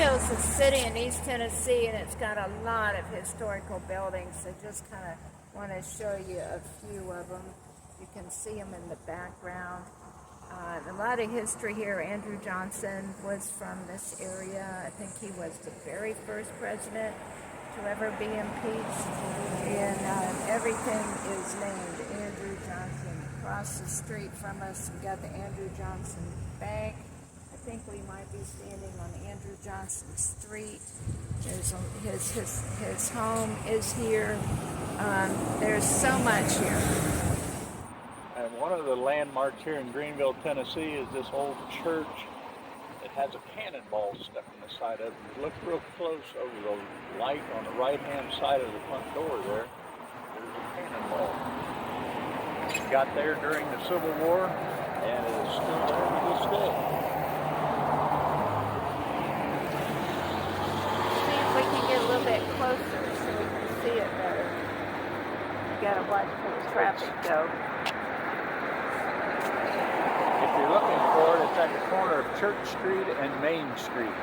Greenville is a city in East Tennessee, and it's got a lot of historical buildings. So just kind of want to show you a few of them. You can see them in the background. A lot of history here. Andrew Johnson was from this area. I think he was the very first president to ever be impeached. And everything is named Andrew Johnson. Across the street from us, we got the Andrew Johnson Bank. I think we might be standing on Andrew Johnson Street. There's his home is here. There's so much here. And one of the landmarks here in Greeneville, Tennessee is this old church that has a cannonball stuck in the side of it. If you look real close over the light on the right-hand side of the front door there, there's a cannonball. It got there during the Civil War, and it is still there to this day. See if we can get a little bit closer so we can see it better. You gotta watch for the traffic though. If you're looking for it, it's at the corner of Church Street and Main Street.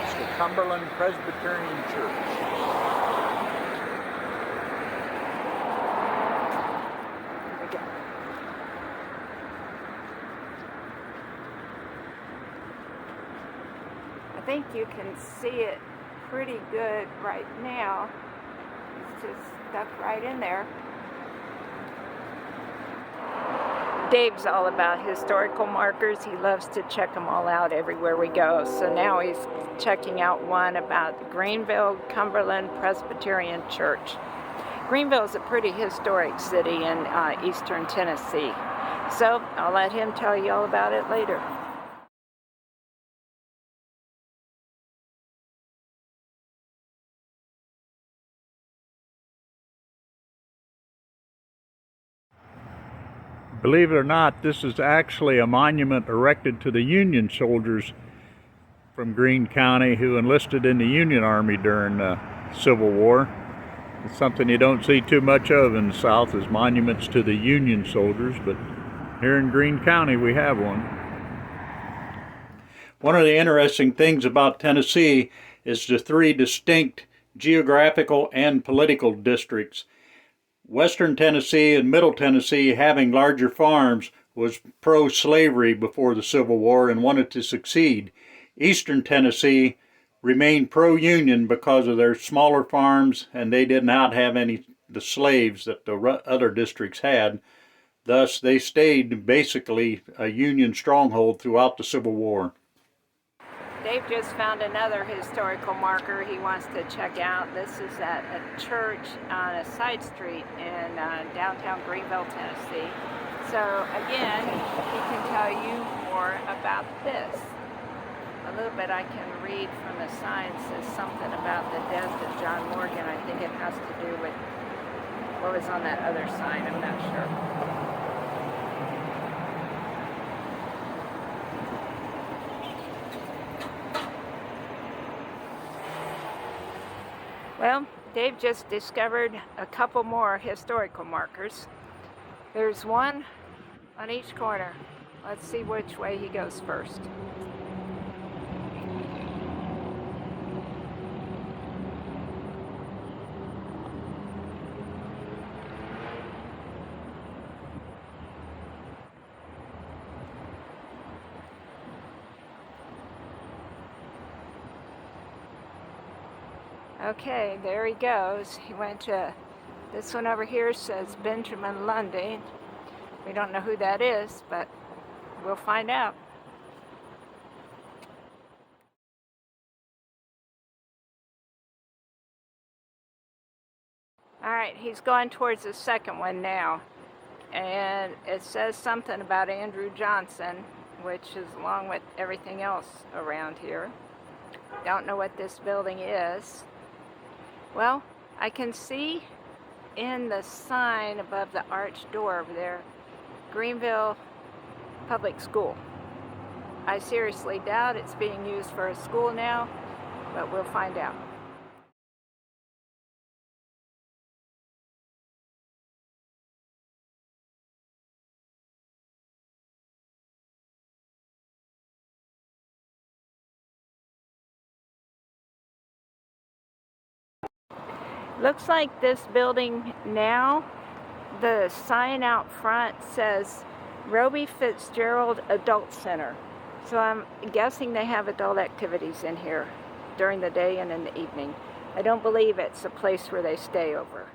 It's the Cumberland Presbyterian Church. I think you can see it pretty good right now. It's just stuck right in there. Dave's all about historical markers. He loves to check them all out everywhere we go. So now he's checking out one about the Greenville Cumberland Presbyterian Church. Greenville is a pretty historic city in eastern Tennessee. So I'll let him tell you all about it later. Believe it or not, this is actually a monument erected to the Union soldiers from Greene County who enlisted in the Union Army during the Civil War. It's something you don't see too much of in the South, is monuments to the Union soldiers, but here in Greene County we have one. One of the interesting things about Tennessee is the three distinct geographical and political districts. Western Tennessee and Middle Tennessee, having larger farms, was pro-slavery before the Civil War and wanted to succeed. Eastern Tennessee remained pro-Union because of their smaller farms, and they did not have the slaves that the other districts had. Thus, they stayed basically a Union stronghold throughout the Civil War. Dave just found another historical marker he wants to check out. This is at a church on a side street in downtown Greenville, Tennessee. So again, he can tell you more about this. A little bit I can read from the sign. It says something about the death of John Morgan. I think it has to do with what was on that other sign. I'm not sure. Well, Dave just discovered a couple more historical markers. There's one on each corner. Let's see which way he goes first. Okay, there he goes. He went to, this one over here says Benjamin Lundy. We don't know who that is, but we'll find out. All right, he's going towards the second one now. And it says something about Andrew Johnson, which is along with everything else around here. Don't know what this building is. Well, I can see in the sign above the arched door over there, Greenville Public School. I seriously doubt it's being used for a school now, but we'll find out. Looks like this building now, the sign out front says Roby Fitzgerald Adult Center. So I'm guessing they have adult activities in here during the day and in the evening. I don't believe it's a place where they stay over.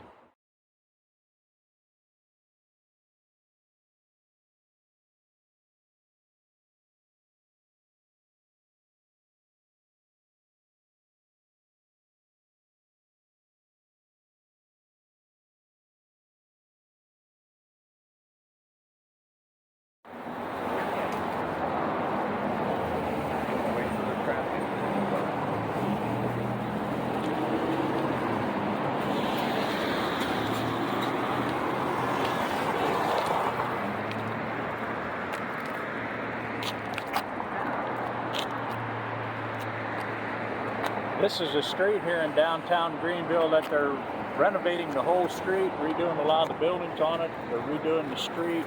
This is a street here in downtown Greenville that they're renovating the whole street, redoing a lot of the buildings on it. They're redoing the street.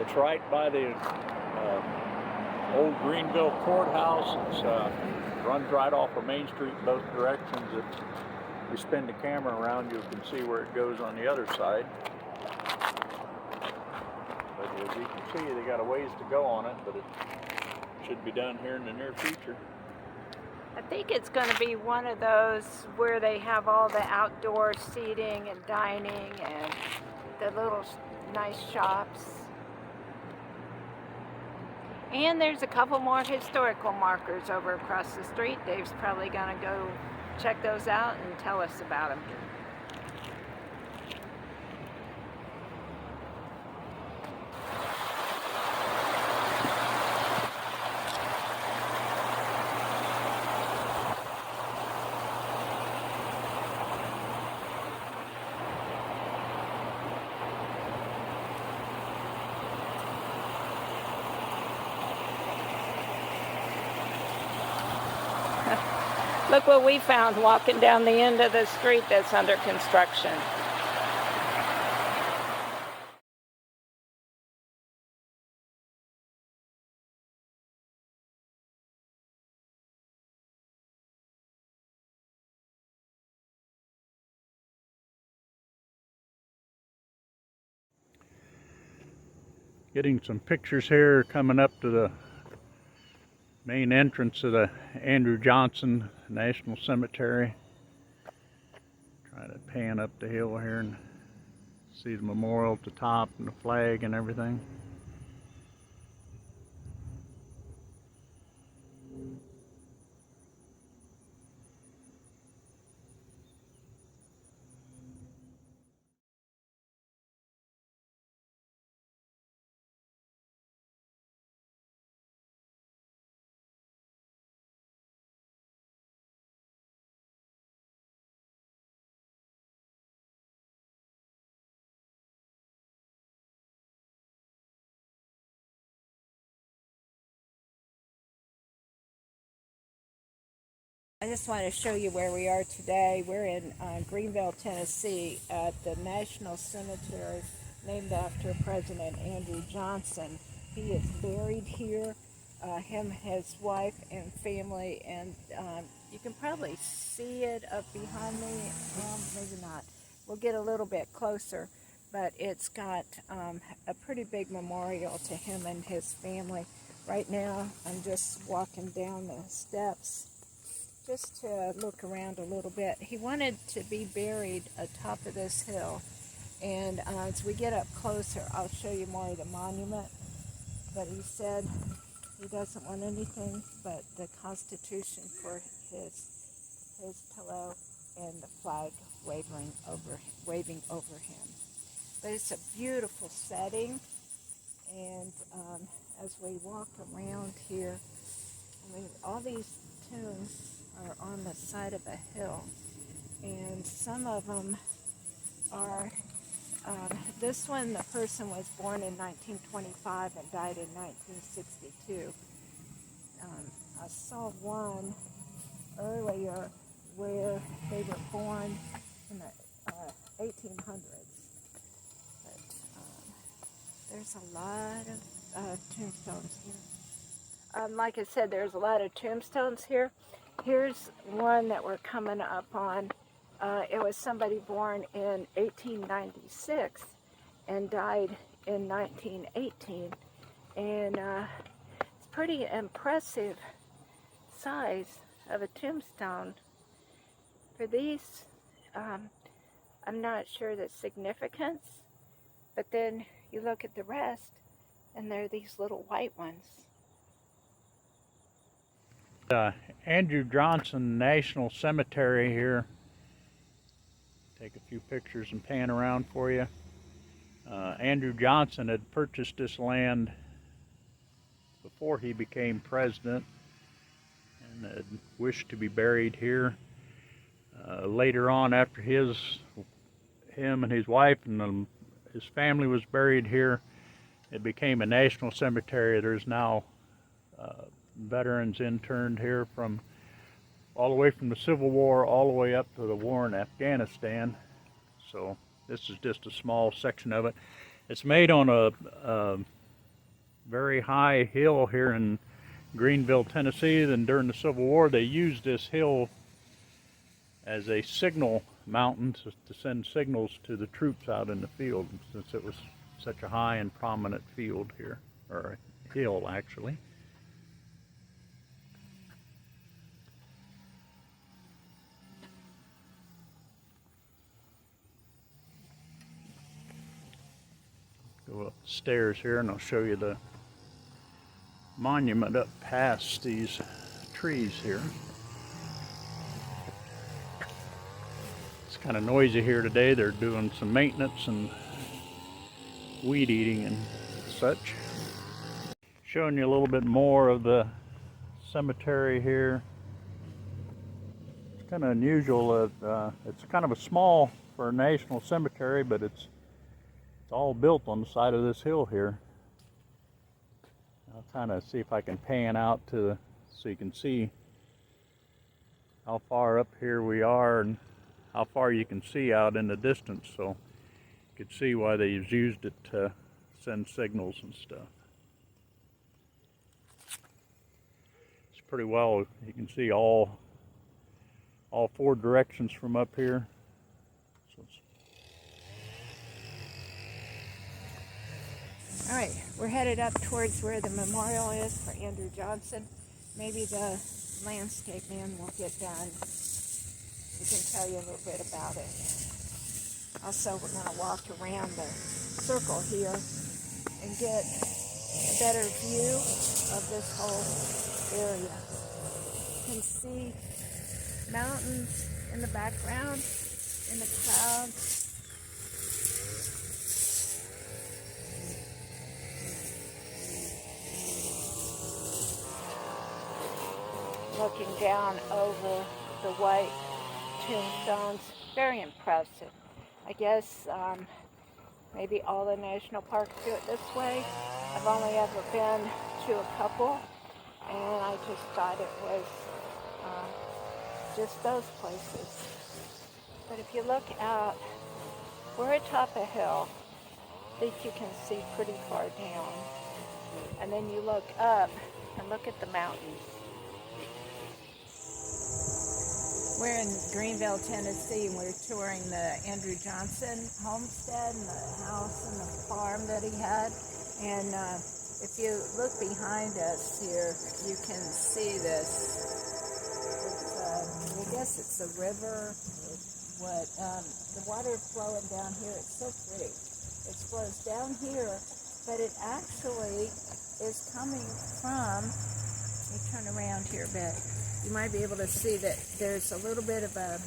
It's right by the old Greenville courthouse. It runs right off of Main Street in both directions. If you spin the camera around, you can see where it goes on the other side. But as you can see, they got a ways to go on it, but it should be done here in the near future. I think it's going to be one of those where they have all the outdoor seating and dining and the little nice shops. And there's a couple more historical markers over across the street. Dave's probably going to go check those out and tell us about them. Look what we found walking down the end of the street that's under construction. Getting some pictures here coming up to the main entrance of the Andrew Johnson National Cemetery. Try to pan up the hill here and see the memorial at the top and the flag and everything. I just want to show you where we are today. We're in Greeneville, Tennessee at the National Cemetery named after President Andrew Johnson. He is buried here, him, his wife, and family, and you can probably see it up behind me. Well, maybe not. We'll get a little bit closer, but it's got a pretty big memorial to him and his family. Right now, I'm just walking down the steps just to look around a little bit. He wanted to be buried atop of this hill, and as we get up closer, I'll show you more of the monument. But he said he doesn't want anything but the Constitution for his pillow and the flag waving over him. But it's a beautiful setting, and as we walk around here, I mean, all these tombs are on the side of a hill, and some of them are, this one, the person was born in 1925 and died in 1962. I saw one earlier where they were born in the 1800s, but there's a lot of tombstones here. Like I said, there's a lot of tombstones here. Here's one that we're coming up on. It was somebody born in 1896 and died in 1918. And it's pretty impressive size of a tombstone. For these, I'm not sure the significance, but then you look at the rest and there are these little white ones. Andrew Johnson National Cemetery here. Take a few pictures and pan around for you. Andrew Johnson had purchased this land before he became president and had wished to be buried here. Later on, after him and his wife and his family was buried here, it became a national cemetery. There's now veterans interned here from all the way from the Civil War all the way up to the war in Afghanistan. So this is just a small section of it. It's made on a very high hill here in Greenville, Tennessee. Then during the Civil War, they used this hill as a signal mountain to send signals to the troops out in the field, since it was such a high and prominent field here, or a hill actually. Go up the stairs here and I'll show you the monument up past these trees here. It's kind of noisy here today. They're doing some maintenance and weed eating and such. Showing you a little bit more of the cemetery here. It's kind of unusual that it's kind of a small for a national cemetery, but it's all built on the side of this hill here. I'll kind of see if I can pan out so you can see how far up here we are and how far you can see out in the distance, so you can see why they've used it to send signals and stuff. It's pretty well, you can see all four directions from up here. So All right, we're headed up towards where the memorial is for Andrew Johnson. Maybe the landscape man will get done. He can tell you a little bit about it. Also, we're going to walk around the circle here and get a better view of this whole area. You can see mountains in the background, in the clouds. Looking down over the white tombstones, very impressive. I guess maybe all the national parks do it this way. I've only ever been to a couple, and I just thought it was just those places. But if you look out, we're atop a hill. I think you can see pretty far down. And then you look up and look at the mountains. We're in Greenville, Tennessee, and we're touring the Andrew Johnson homestead and the house and the farm that he had. And if you look behind us here, you can see this. I guess it's a river. The water flowing down here. It's so pretty. It flows down here, but it actually is coming from. Let me turn around here a bit. You might be able to see that there's a little bit of a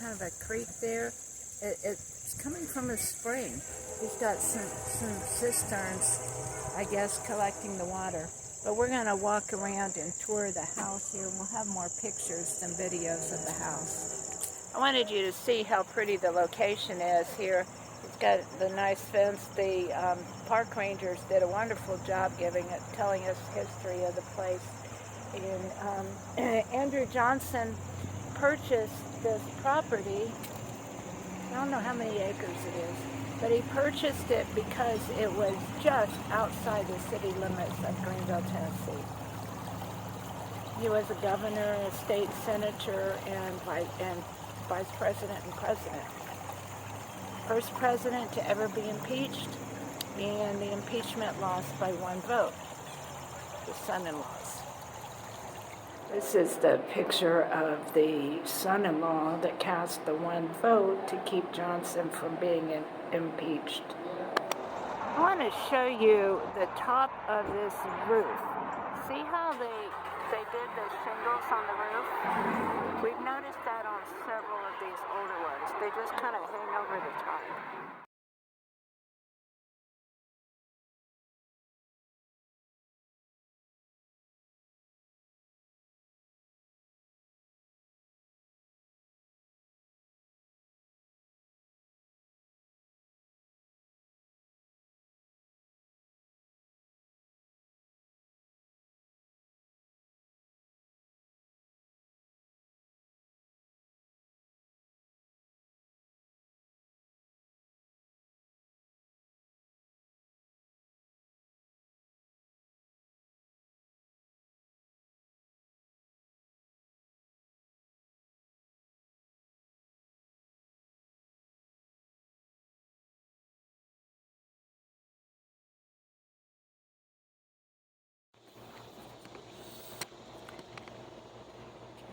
kind of a creek there. It's coming from a spring. He's got some cisterns, I guess, collecting the water. But we're going to walk around and tour the house here, and we'll have more pictures and videos of the house. I wanted you to see how pretty the location is here. It's got the nice fence. The park rangers did a wonderful job telling us history of the place. And Andrew Johnson purchased this property. I don't know how many acres it is, but he purchased it because it was just outside the city limits of Greenville, Tennessee. He was a governor, a state senator, and vice president and president. First president to ever be impeached, and the impeachment lost by 1 vote. The son-in-laws. This is the picture of the son-in-law that cast the 1 vote to keep Johnson from being impeached. I want to show you the top of this roof. See how they did the shingles on the roof? We've noticed that on several of these older ones. They just kind of hang over the top.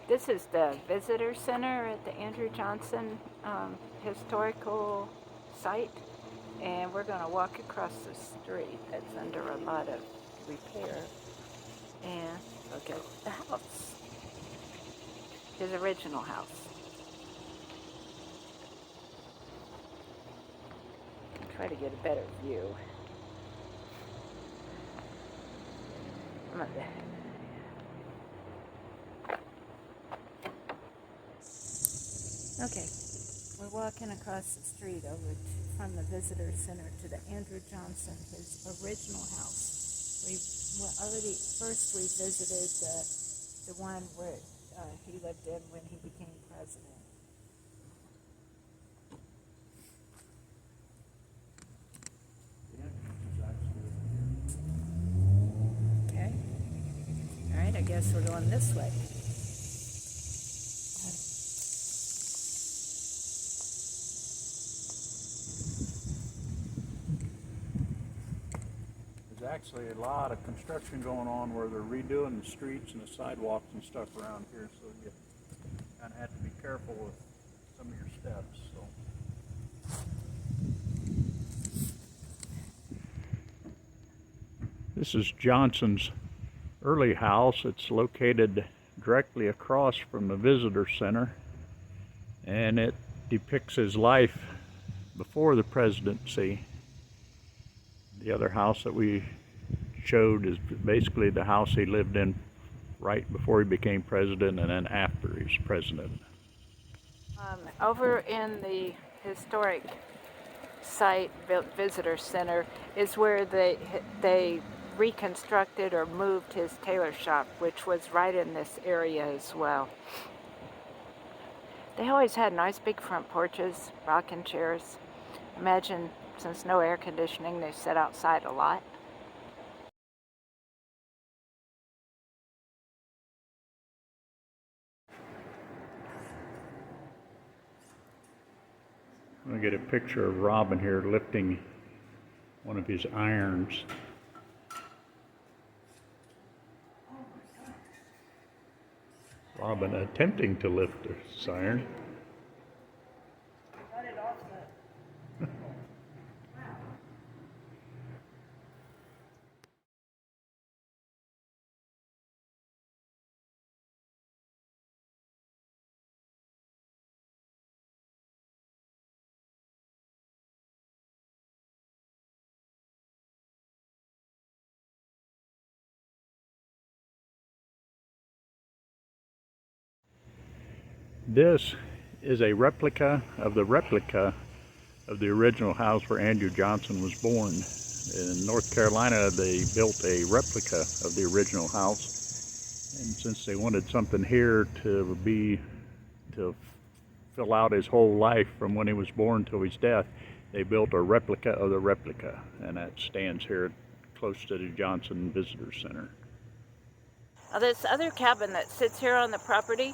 This is the visitor center at the Andrew Johnson historical site, and we're going to walk across the street that's under a lot of repair and look at the house, his original house. Try to get a better view. Okay, we're walking across the street from the visitor center to the Andrew Johnson, his original house. We first visited the one where he lived in when he became president. Okay, all right, I guess we're going this way. There's actually a lot of construction going on where they're redoing the streets and the sidewalks and stuff around here, so you kind of have to be careful with some of your steps. This is Johnson's early house. It's located directly across from the visitor center, and it depicts his life before the presidency. The other house that we showed is basically the house he lived in right before he became president and then after he was president. Over in the historic site visitor center is where they reconstructed or moved his tailor shop, which was right in this area as well. They always had nice big front porches, rocking chairs. Imagine, since no air conditioning, they sat outside a lot. I'm going to get a picture of Robin here lifting one of his irons. Robin attempting to lift this iron. Got it off the... This is a replica of the original house where Andrew Johnson was born. In North Carolina, they built a replica of the original house, and since they wanted something here to fill out his whole life from when he was born till his death, they built a replica of the replica, and that stands here close to the Johnson Visitor Center. Now, this other cabin that sits here on the property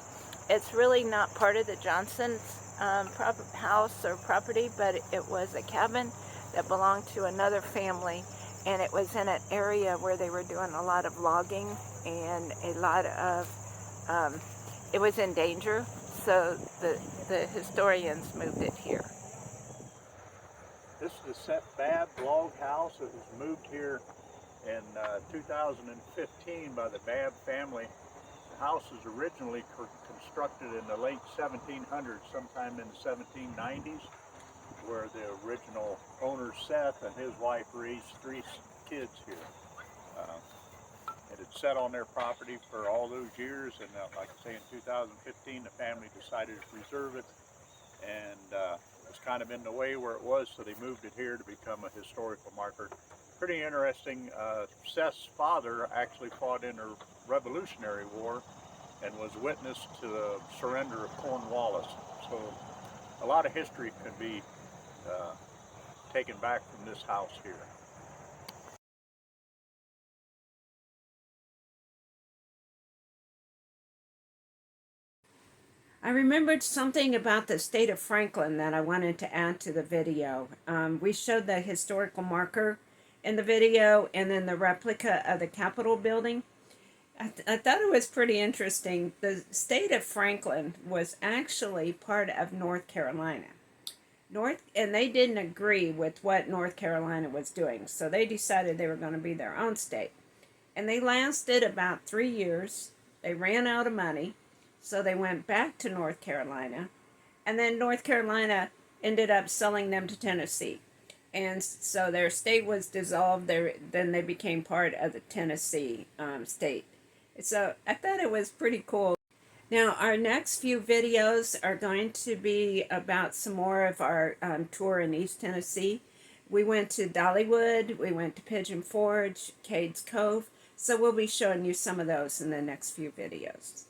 It's really not part of the Johnson's house or property, but it was a cabin that belonged to another family, and it was in an area where they were doing a lot of logging and a lot of, it was in danger, so the historians moved it here. This is the Seth Babb log house. It was moved here in 2015 by the Babb family. The house was originally constructed in the late 1700s, sometime in the 1790s, where the original owner Seth and his wife raised 3 kids here. It had sat on their property for all those years, and like I say, in 2015 the family decided to preserve it, and it was kind of in the way where it was, so they moved it here to become a historical marker. Pretty interesting. Seth's father actually fought in the Revolutionary War and was witness to the surrender of Cornwallis. So a lot of history can be taken back from this house here. I remembered something about the state of Franklin that I wanted to add to the video. We showed the historical marker in the video and then the replica of the Capitol building. I thought it was pretty interesting. The state of Franklin was actually part of North Carolina. And they didn't agree with what North Carolina was doing, so they decided they were going to be their own state. And they lasted about 3 years. They ran out of money, so they went back to North Carolina, and then North Carolina ended up selling them to Tennessee. And so their state was dissolved. Then they became part of the Tennessee state. So I thought it was pretty cool. Now, our next few videos are going to be about some more of our tour in East Tennessee. We went to Dollywood, we went to Pigeon Forge, Cades Cove, so we'll be showing you some of those in the next few videos.